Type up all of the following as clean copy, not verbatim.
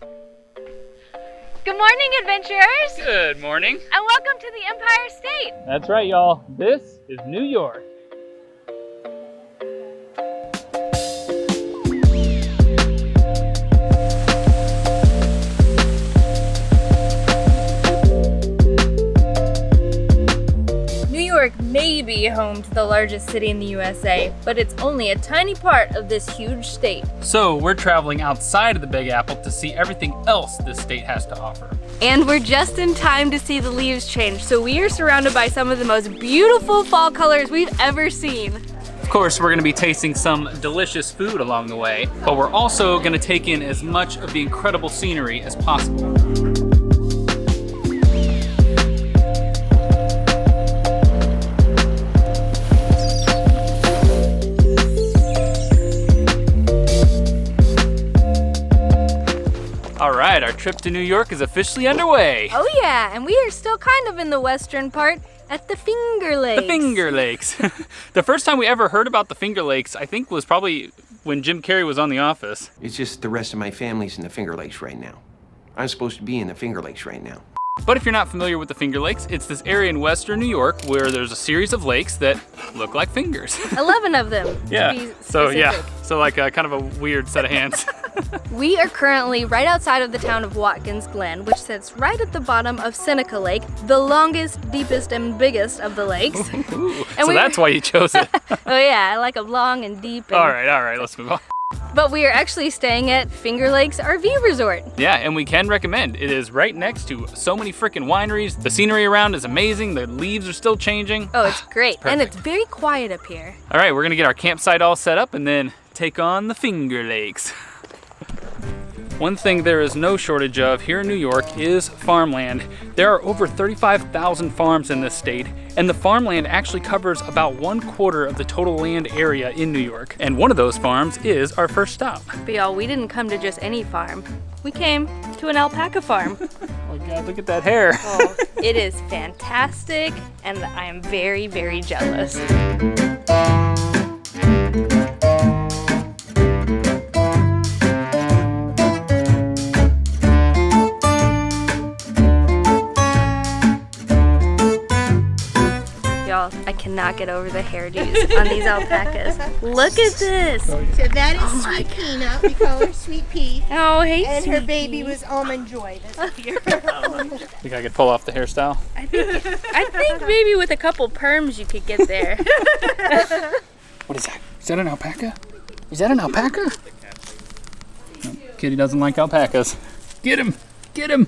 Good morning, adventurers! Good morning. And welcome to the Empire State! That's right, y'all. This is New York. New York may be home to the largest city in the USA, but it's only a tiny part of this huge state. So we're traveling outside of the Big Apple to see everything else this state has to offer. And we're just in time to see the leaves change, so we are surrounded by some of the most beautiful fall colors we've ever seen. Of course, we're gonna be tasting some delicious food along the way, but we're also gonna take in as much of the incredible scenery as possible. All right, our trip to New York is officially underway. Oh yeah, and we are still kind of in the western part at the Finger Lakes. The Finger Lakes. The first time we ever heard about the Finger Lakes, I think, was probably when Jim Carrey was on The Office. It's just the rest of my family's in the Finger Lakes right now. I'm supposed to be in the Finger Lakes right now. But if you're not familiar with the Finger Lakes, it's this area in western New York where there's a series of lakes that look like fingers. 11 of them, Yeah, to be so yeah, specific. so like a, kind of a weird set of hands. We are currently right outside of the town of Watkins, Glen, which sits right at the bottom of Seneca Lake, the longest, deepest, and biggest of the lakes. Ooh, so that's why you chose it. Oh yeah, I like them long and deep. And... All right, let's move on. But we are actually staying at Finger Lakes RV Resort. Yeah, and we can recommend. It is right next to so many freaking wineries. The scenery around is amazing. The leaves are still changing. Oh, it's great. It's and perfect. it's very quiet up here. All right, we're gonna get our campsite all set up and then take on the Finger Lakes. One thing there is no shortage of here in New York is farmland. There are over 35,000 farms in this state, and the farmland actually covers about 1/4 of the total land area in New York. And one of those farms is our first stop. But y'all, we didn't come to just any farm. We came to an alpaca farm. Oh God, look at that hair. Oh, it is fantastic, and I am very, very jealous. Y'all, I cannot get over the hairdos on these alpacas. Look at this. So that is Sweet Peanut. We call her Sweet Pea. Oh, hey, And her Sweet baby Pea. was Almond Joy. That's here. Think I could pull off the hairstyle? I think maybe with a couple perms you could get there. What is that? Is that an alpaca? Is that an alpaca? No, Kitty doesn't like alpacas. Get him! Get him!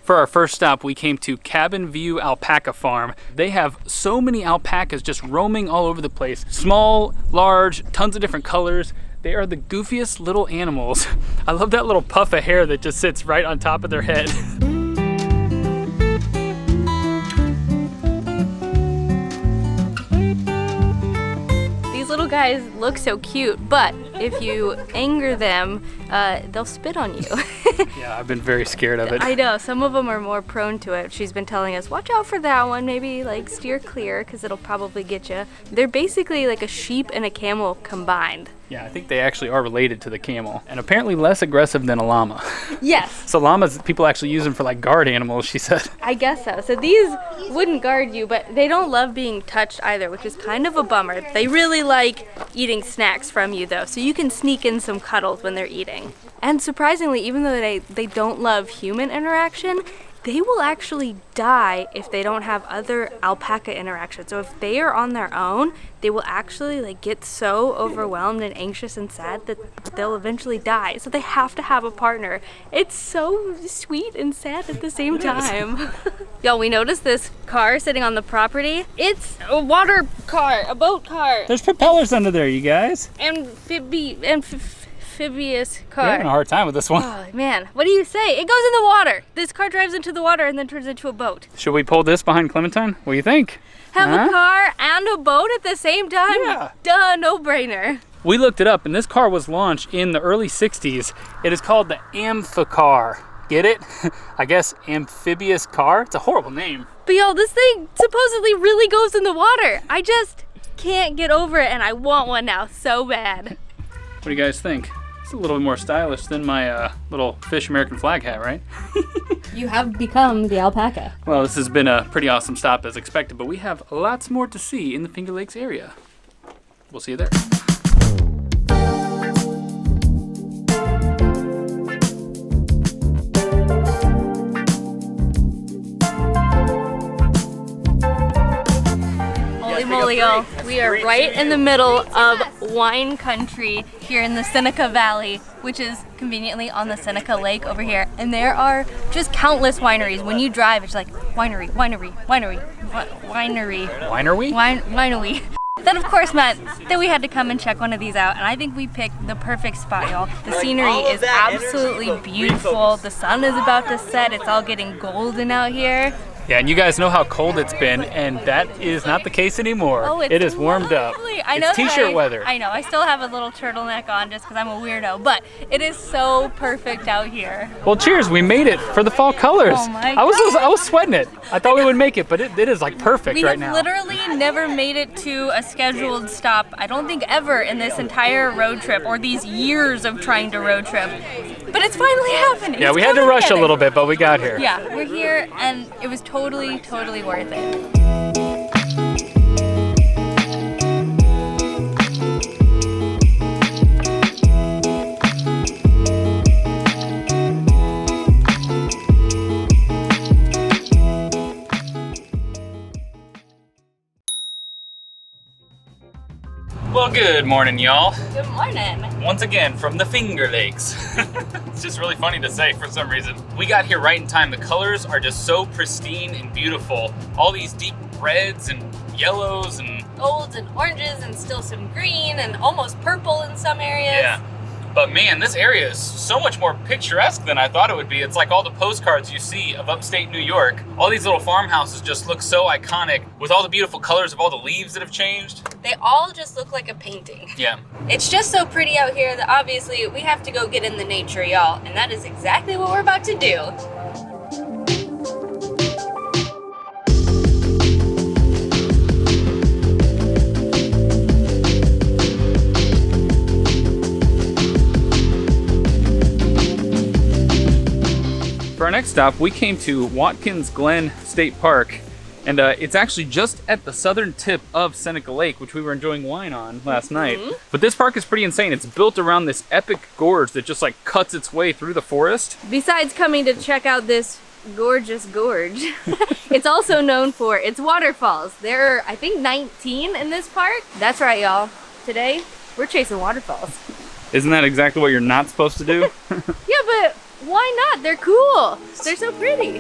For our first stop, we came to Cabin View Alpaca Farm. They have so many alpacas just roaming all over the place. Small, large, tons of different colors. They are the goofiest little animals. I love that little puff of hair that just sits right on top of their head. These little guys look so cute, but if you anger them, they'll spit on you. Yeah, I've been very scared of it. I know, some of them are more prone to it. She's been telling us, watch out for that one, maybe like steer clear because it'll probably get you. They're basically like a sheep and a camel combined. Yeah, I think they actually are related to the camel, and apparently less aggressive than a llama. Yes, So llamas, people actually use them for like guard animals, she said. I guess so. So these wouldn't guard you, but they don't love being touched either, which is kind of a bummer. They really like eating snacks from you though, so you can sneak in some cuddles when they're eating. And surprisingly, even though they don't love human interaction, they will actually die if they don't have other alpaca interaction. So if they are on their own, they will actually like get so overwhelmed and anxious and sad that they'll eventually die. So they have to have a partner. It's so sweet and sad at the same time. Y'all, we noticed this car sitting on the property. It's a water car, a boat car, There's propellers under there, you guys. amphibious You're car. having a hard time with this one. Oh man, what do you say? It goes in the water. This car drives into the water and then turns into a boat. Should we pull this behind Clementine? What do you think? Have Huh? a car and a boat at the same time? Yeah. Duh, no brainer. We looked it up, and this car was launched in the early 60s. It is called the Amphicar. Get it? I guess amphibious car? It's a horrible name. But y'all, this thing supposedly really goes in the water. I just can't get over it and I want one now so bad. What do you guys think? It's a little more stylish than my little fish American flag hat, right? You have become the alpaca. Well, this has been a pretty awesome stop as expected, but we have lots more to see in the Finger Lakes area. We'll see you there. Holy moly, y'all. We are right in the middle of wine country here in the Seneca Valley, which is conveniently on the Seneca Lake over here. And there are just countless wineries. When you drive, it's like winery, winery, winery, winery. Winery? Winery. That of course meant that we had to come and check one of these out, and I think we picked the perfect spot, y'all. The scenery is absolutely beautiful. The sun is about to set. It's all getting golden out here. Yeah, and you guys know how cold it's been, and that is not the case anymore. Oh, it is warmed up. I know it's t-shirt weather. I know. I still have a little turtleneck on just because I'm a weirdo, but it is so perfect out here. Well, cheers. We made it for the fall colors. Oh my I was sweating it. I thought we would make it, but it is like perfect right now. We have literally never made it to a scheduled stop, I don't think ever in this entire road trip or these years of trying to road trip. But it's finally happening. Yeah, we had to rush a little bit, but we got here. Yeah, we're here, and it was totally worth it. Well, good morning, y'all. Good morning. Once again, from the Finger Lakes. It's just really funny to say for some reason. We got here right in time. The colors are just so pristine and beautiful. All these deep reds and yellows and Golds and oranges and still some green and almost purple in some areas. yeah. But man, this area is so much more picturesque than I thought it would be. It's like all the postcards you see of upstate New York. All these little farmhouses just look so iconic with all the beautiful colors of all the leaves that have changed. They all just look like a painting. Yeah. It's just so pretty out here that obviously we have to go get in the nature, y'all. And that is exactly what we're about to do. For our next stop, we came to Watkins Glen State Park, and it's actually just at the southern tip of Seneca Lake, which we were enjoying wine on last night. But this park is pretty insane. It's built around this epic gorge that just like cuts its way through the forest. Besides coming to check out this gorgeous gorge, it's also known for its waterfalls. There are, I think, 19 in this park. That's right, y'all. Today, we're chasing waterfalls. Isn't that exactly what you're not supposed to do? Yeah, but why not? They're cool. They're so pretty.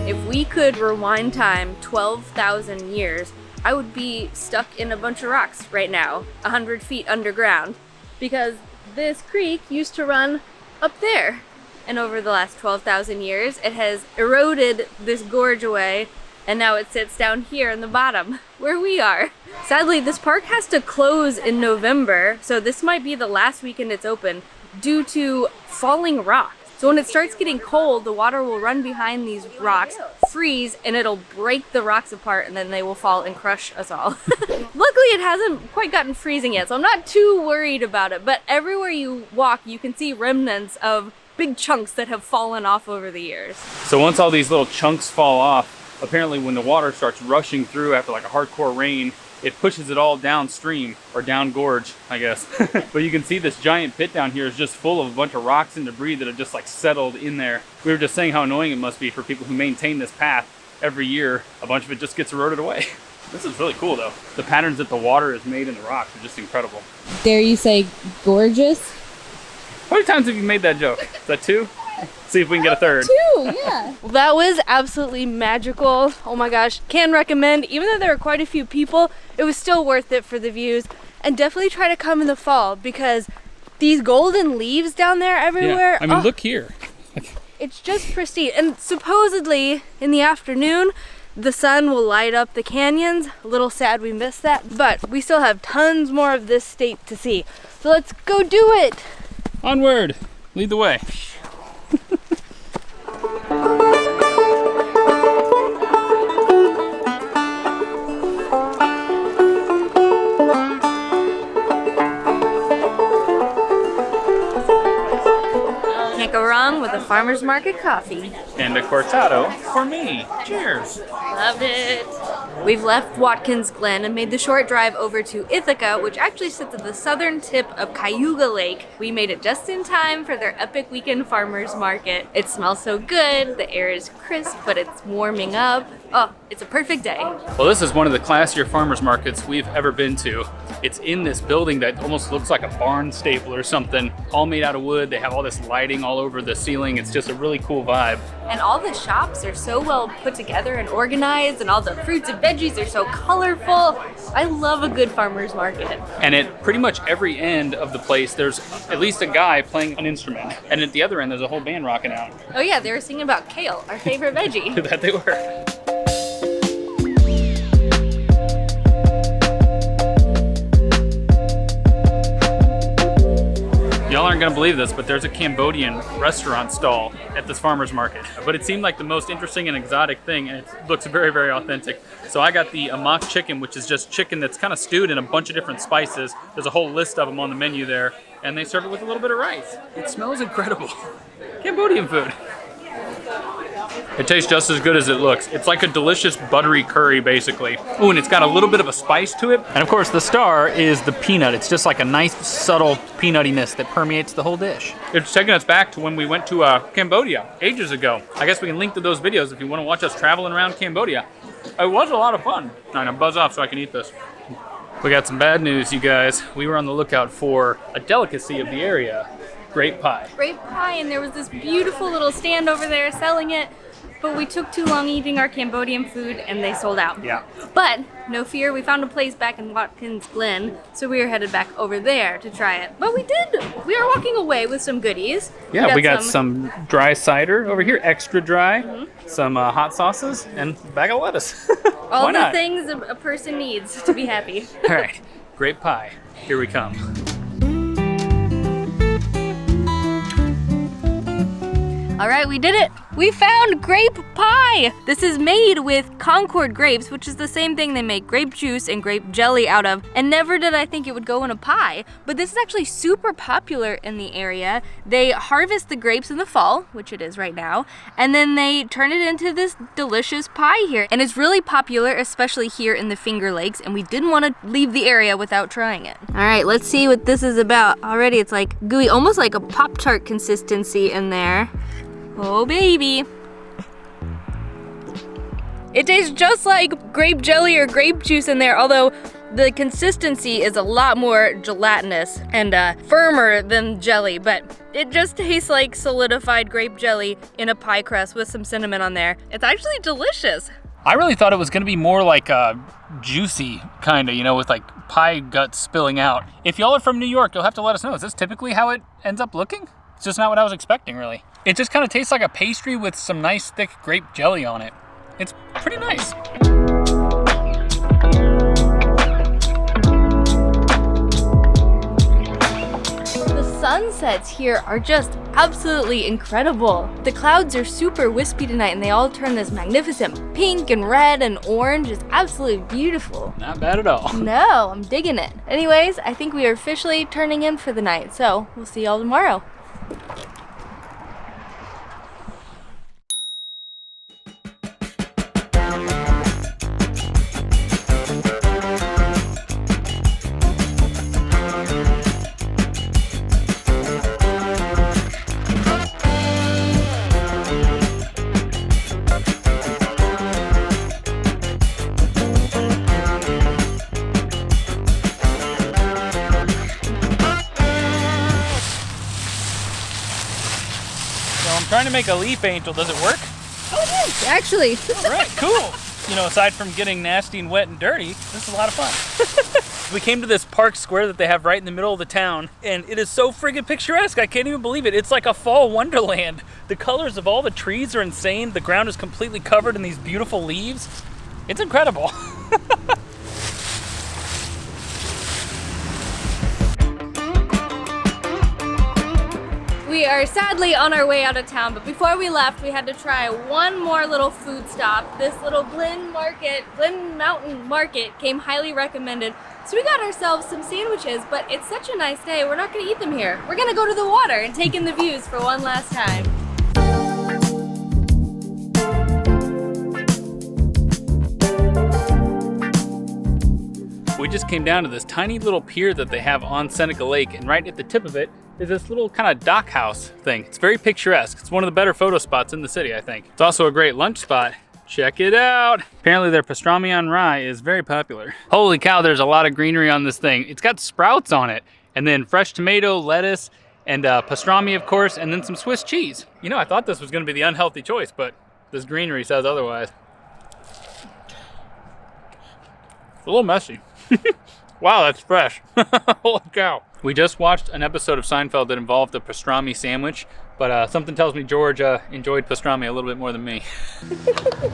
If we could rewind time 12,000 years, I would be stuck in a bunch of rocks right now, 100 feet underground, because this creek used to run up there. And over the last 12,000 years, it has eroded this gorge away, and now it sits down here in the bottom, where we are. Sadly, this park has to close in November, so this might be the last weekend it's open, due to falling rocks. So when it starts getting cold, the water will run behind these rocks, freeze, and it'll break the rocks apart, and then they will fall and crush us all. Luckily, it hasn't quite gotten freezing yet, so I'm not too worried about it, but everywhere you walk, you can see remnants of big chunks that have fallen off over the years. So once all these little chunks fall off, apparently when the water starts rushing through after like a hardcore rain, it pushes it all downstream, or down gorge, I guess. But you can see this giant pit down here is just full of a bunch of rocks and debris that have just like settled in there. We were just saying how annoying it must be for people who maintain this path. Every year, a bunch of it just gets eroded away. This is really cool though. The patterns that the water has made in the rocks are just incredible. Dare you say gorgeous? How many times have you made that joke? Is that 2? See if we can get a 3rd. 2, yeah. Well, that was absolutely magical. Oh my gosh, can recommend. Even though there were quite a few people, it was still worth it for the views. And definitely try to come in the fall, because these golden leaves down there everywhere. Yeah. I mean, look here. It's just pristine. And supposedly in the afternoon, the sun will light up the canyons. A little sad we missed that, but we still have tons more of this state to see. So let's go do it. Onward! Lead the way. Can't go wrong with a farmer's market coffee. And a cortado for me. Cheers. Loved it. We've left Watkins, Glen and made the short drive over to Ithaca, which actually sits at the southern tip of Cayuga Lake. We made it just in time for their epic weekend farmers market. It smells so good, the air is crisp, but it's warming up. Oh, it's a perfect day. Well, this is one of the classier farmers markets we've ever been to. It's in this building that almost looks like a barn stable or something, all made out of wood. They have all this lighting all over the ceiling. It's just a really cool vibe. And all the shops are so well put together and organized, and all the fruits and veggies are so colorful. I love a good farmer's market. And at pretty much every end of the place, there's at least a guy playing an instrument. And at the other end, there's a whole band rocking out. Oh yeah, they were singing about kale, our favorite veggie. That they were. Y'all aren't gonna believe this, but there's a Cambodian restaurant stall at this farmer's market. But it seemed like the most interesting and exotic thing, and it looks very, very authentic. So I got the amak chicken, which is just chicken that's kind of stewed in a bunch of different spices. There's a whole list of them on the menu there, and they serve it with a little bit of rice. It smells incredible. Cambodian food. It tastes just as good as it looks. It's like a delicious buttery curry, basically. Ooh, and it's got a little bit of a spice to it. And of course, the star is the peanut. It's just like a nice, subtle peanuttiness that permeates the whole dish. It's taking us back to when we went to Cambodia ages ago. I guess we can link to those videos if you want to watch us traveling around Cambodia. It was a lot of fun. I'm gonna buzz off so I can eat this. We got some bad news, you guys. We were on the lookout for a delicacy of the area, grape pie. Grape pie, and there was this beautiful little stand over there selling it. But we took too long eating our Cambodian food and they sold out. Yeah. But no fear, we found a place back in Watkins, Glen, so we are headed back over there to try it. But we did. We are walking away with some goodies. Yeah, we got some dry cider over here, extra dry, some hot sauces, and a bag of lettuce. All Why the not? things a person needs to be happy. All right, grape pie. Here we come. All right, we did it. We found grape pie. This is made with Concord grapes, which is the same thing they make grape juice and grape jelly out of. And never did I think it would go in a pie, but this is actually super popular in the area. They harvest the grapes in the fall, which it is right now, and then they turn it into this delicious pie here. And it's really popular, especially here in the Finger Lakes, and we didn't want to leave the area without trying it. All right, let's see what this is about. Already it's like gooey, almost like a Pop-Tart consistency in there. Oh baby. It tastes just like grape jelly or grape juice in there, although the consistency is a lot more gelatinous and firmer than jelly, but it just tastes like solidified grape jelly in a pie crust with some cinnamon on there. It's actually delicious. I really thought it was gonna be more like juicy, kinda, you know, with like pie guts spilling out. If y'all are from New York, you'll have to let us know. Is this typically how it ends up looking? It's just not what I was expecting, really. It just kind of tastes like a pastry with some nice thick grape jelly on it. It's pretty nice. The sunsets here are just absolutely incredible. The clouds are super wispy tonight and they all turn this magnificent pink and red and orange. It's absolutely beautiful. Not bad at all. No, I'm digging it. Anyways, I think we are officially turning in for the night, so we'll see y'all tomorrow. Trying to make a leaf angel, does it work? Oh, it is, actually. All right, cool. You know, aside from getting nasty and wet and dirty, this is a lot of fun. We came to this park square that they have right in the middle of the town, and it is so friggin' picturesque. I can't even believe it. It's like a fall wonderland. The colors of all the trees are insane. The ground is completely covered in these beautiful leaves. It's incredible. We are sadly on our way out of town, but before we left, we had to try one more little food stop. This little Glen Mountain Market came highly recommended. So we got ourselves some sandwiches, but it's such a nice day, we're not gonna eat them here. We're gonna go to the water and take in the views for one last time. We just came down to this tiny little pier that they have on Seneca Lake, and right at the tip of it is this little kind of dock house thing. It's very picturesque. It's one of the better photo spots in the city, I think. It's also a great lunch spot. Check it out. Apparently their pastrami on rye is very popular. Holy cow, there's a lot of greenery on this thing. It's got sprouts on it, and then fresh tomato, lettuce, and pastrami, of course, and then some Swiss cheese. You know, I thought this was gonna be the unhealthy choice, but this greenery says otherwise. It's a little messy. Wow, that's fresh. Holy cow. We just watched an episode of Seinfeld that involved a pastrami sandwich, but something tells me George enjoyed pastrami a little bit more than me.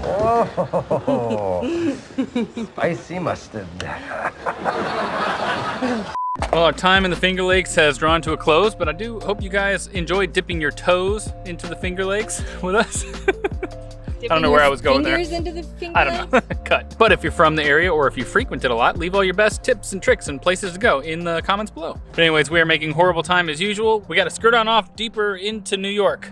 Oh, spicy mustard. Well, our time in the Finger Lakes has drawn to a close, but I do hope you guys enjoyed dipping your toes into the Finger Lakes with us. I don't know where I was going there. Into the finger I don't know. Cut. But if you're from the area or if you frequent it a lot, leave all your best tips and tricks and places to go in the comments below. But anyways, we are making horrible time as usual. We got to skirt on off deeper into New York.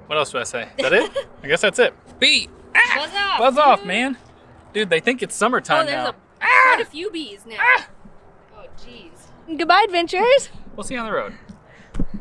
What else do I say? Is that it? I guess that's it. Bee! Ah! Buzz off! Buzz off, man. Dude, they think it's summertime now. Quite a few bees now. Oh, jeez. Goodbye, adventurers. We'll see you on the road.